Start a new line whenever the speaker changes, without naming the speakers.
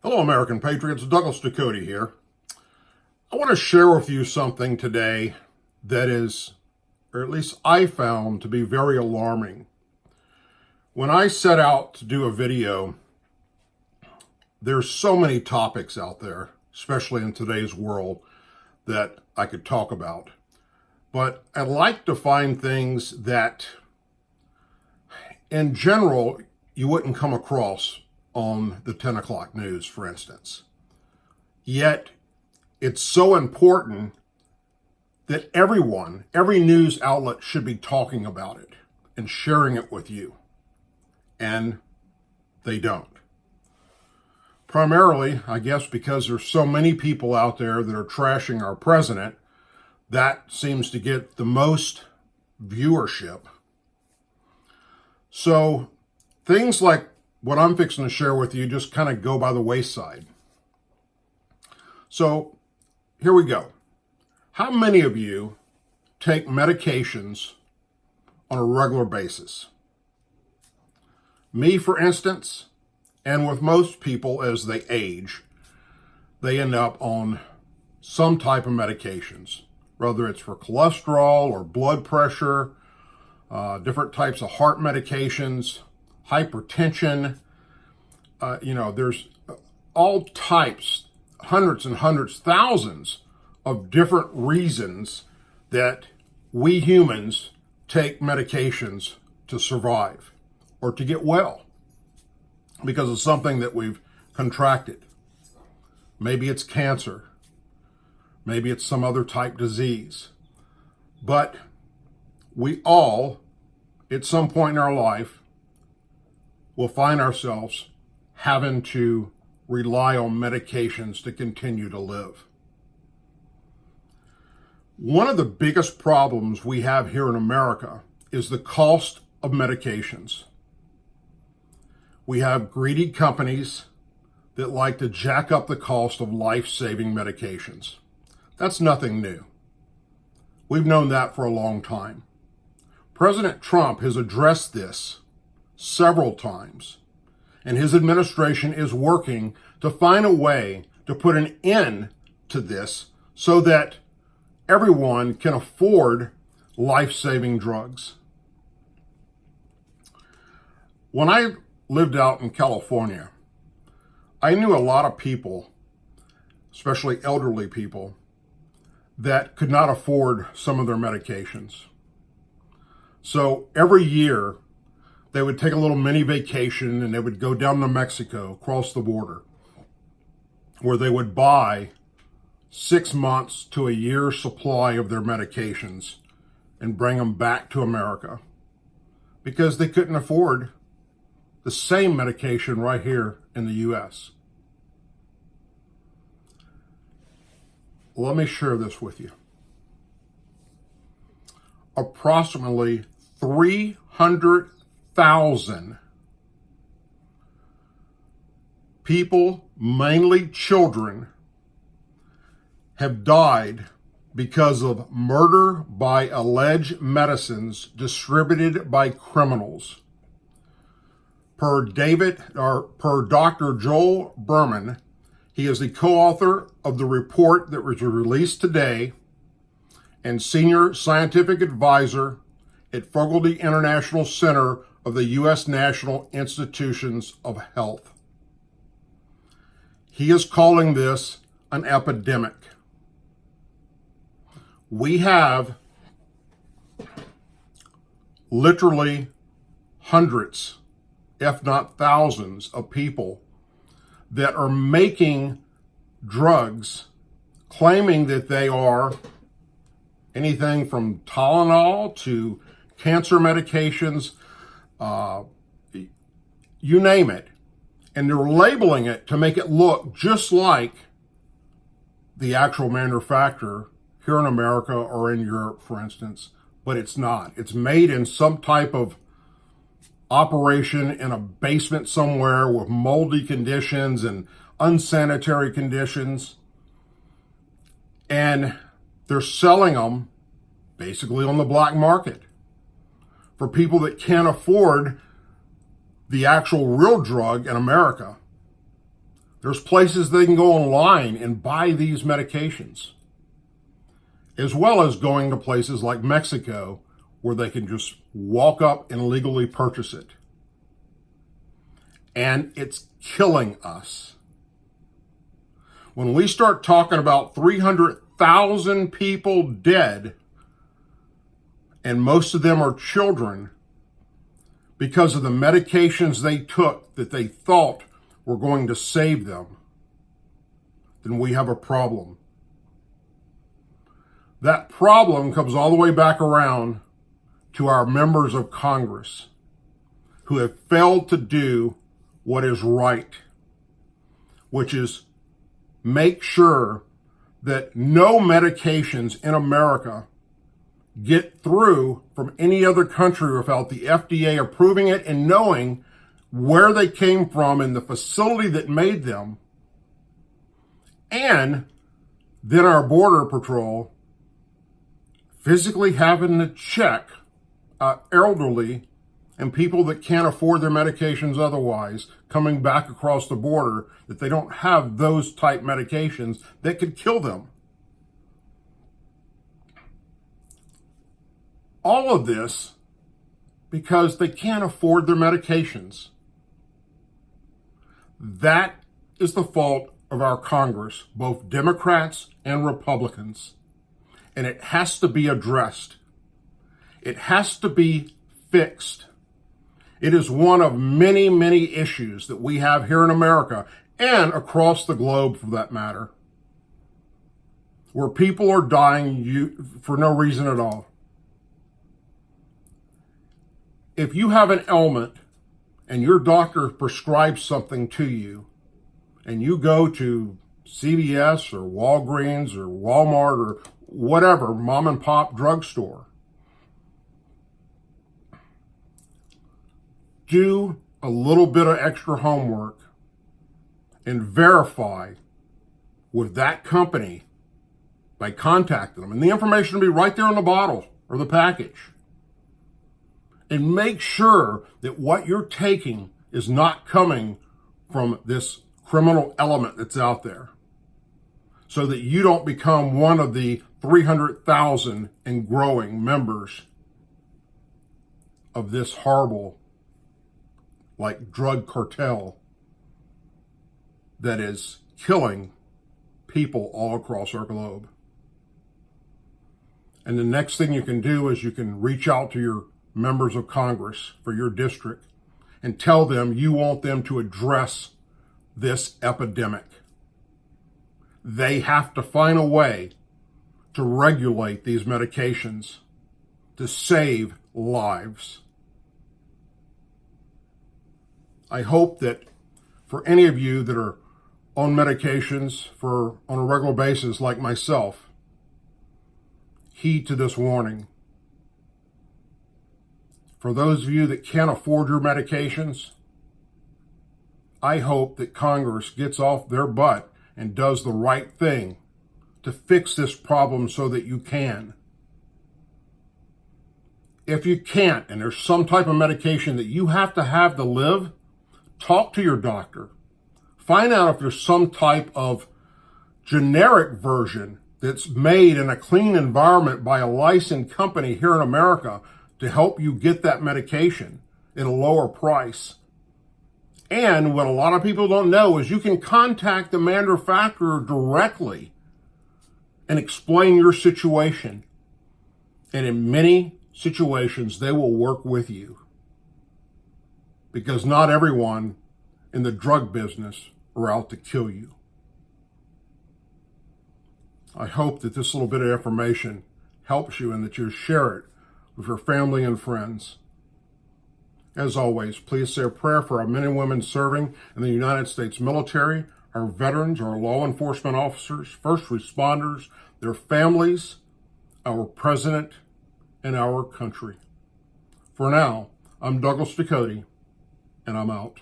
Hello, American Patriots. Douglas Ducote here. I want to share with you something today that is, or at least I found to be very alarming. When I set out to do a video, there's so many topics out there, especially in today's world, that I could talk about. But I like to find things that, in general, you wouldn't come across on the 10 o'clock news, for instance. Yet, it's so important that every news outlet should be talking about it and sharing it with you. And they don't. Primarily, I guess, because there's so many people out there that are trashing our president, that seems to get the most viewership. So, things like what I'm fixing to share with you just kind of go by the wayside. So, here we go. How many of you take medications on a regular basis? Me, for instance, and with most people as they age, they end up on some type of medications, whether it's for cholesterol or blood pressure, different types of heart medications, hypertension. There's all types, hundreds and hundreds, thousands of different reasons that we humans take medications to survive or to get well because of something that we've contracted. Maybe it's cancer. Maybe it's some other type disease. But we all, at some point in our life, will find ourselves having to rely on medications to continue to live. One of the biggest problems we have here in America is the cost of medications. We have greedy companies that like to jack up the cost of life-saving medications. That's nothing new. We've known that for a long time. President Trump has addressed this several times, and his administration is working to find a way to put an end to this so that everyone can afford life-saving drugs. When I lived out in California, I knew a lot of people, especially elderly people, that could not afford some of their medications. So every year, they would take a little mini vacation and they would go down to Mexico, across the border, where they would buy 6 months to a year's supply of their medications and bring them back to America because they couldn't afford the same medication right here in the U.S. Let me share this with you. Approximately 300,000 people, mainly children, have died because of murder by alleged medicines distributed by criminals. Per Dr. Joel Berman, he is the co-author of the report that was released today and senior scientific advisor at Fogarty International Center of the U.S. National Institutions of Health. He is calling this an epidemic. We have literally hundreds, if not thousands, of people that are making drugs claiming that they are anything from Tylenol to cancer medications, you name it. And they're labeling it to make it look just like the actual manufacturer here in America or in Europe, for instance, but it's not. It's made in some type of operation in a basement somewhere with moldy conditions and unsanitary conditions. And they're selling them basically on the black market for people that can't afford the actual real drug in America. There's places they can go online and buy these medications, as well as going to places like Mexico where they can just walk up and legally purchase it. And it's killing us. When we start talking about 300,000 people dead, and most of them are children, because of the medications they took that they thought were going to save them, then we have a problem. That problem comes all the way back around to our members of Congress who have failed to do what is right, which is make sure that no medications in America get through from any other country without the FDA approving it and knowing where they came from and the facility that made them. And then our Border Patrol physically having to check elderly and people that can't afford their medications otherwise coming back across the border, that they don't have those type medications that could kill them. All of this because they can't afford their medications. That is the fault of our Congress, both Democrats and Republicans. And it has to be addressed. It has to be fixed. It is one of many, many issues that we have here in America and across the globe for that matter, where people are dying for no reason at all. If you have an ailment and your doctor prescribes something to you and you go to CVS or Walgreens or Walmart or whatever, mom and pop drugstore, do a little bit of extra homework and verify with that company by contacting them. And the information will be right there on the bottle or the package. And make sure that what you're taking is not coming from this criminal element that's out there, so that you don't become one of the 300,000 and growing members of this horrible, drug cartel that is killing people all across our globe. And the next thing you can do is you can reach out to your members of Congress for your district and tell them you want them to address this epidemic. They have to find a way to regulate these medications to save lives. I hope that for any of you that are on medications on a regular basis like myself, heed to this warning. For those of you that can't afford your medications, I hope that Congress gets off their butt and does the right thing to fix this problem so that you can. If you can't, and there's some type of medication that you have to live, talk to your doctor. Find out if there's some type of generic version that's made in a clean environment by a licensed company here in America to help you get that medication at a lower price. And what a lot of people don't know is you can contact the manufacturer directly and explain your situation. And in many situations, they will work with you, because not everyone in the drug business are out to kill you. I hope that this little bit of information helps you and that you share it with your family and friends. As always, please say a prayer for our men and women serving in the United States military, our veterans, our law enforcement officers, first responders, their families, our president, and our country. For now, I'm Douglas Ducote, and I'm out.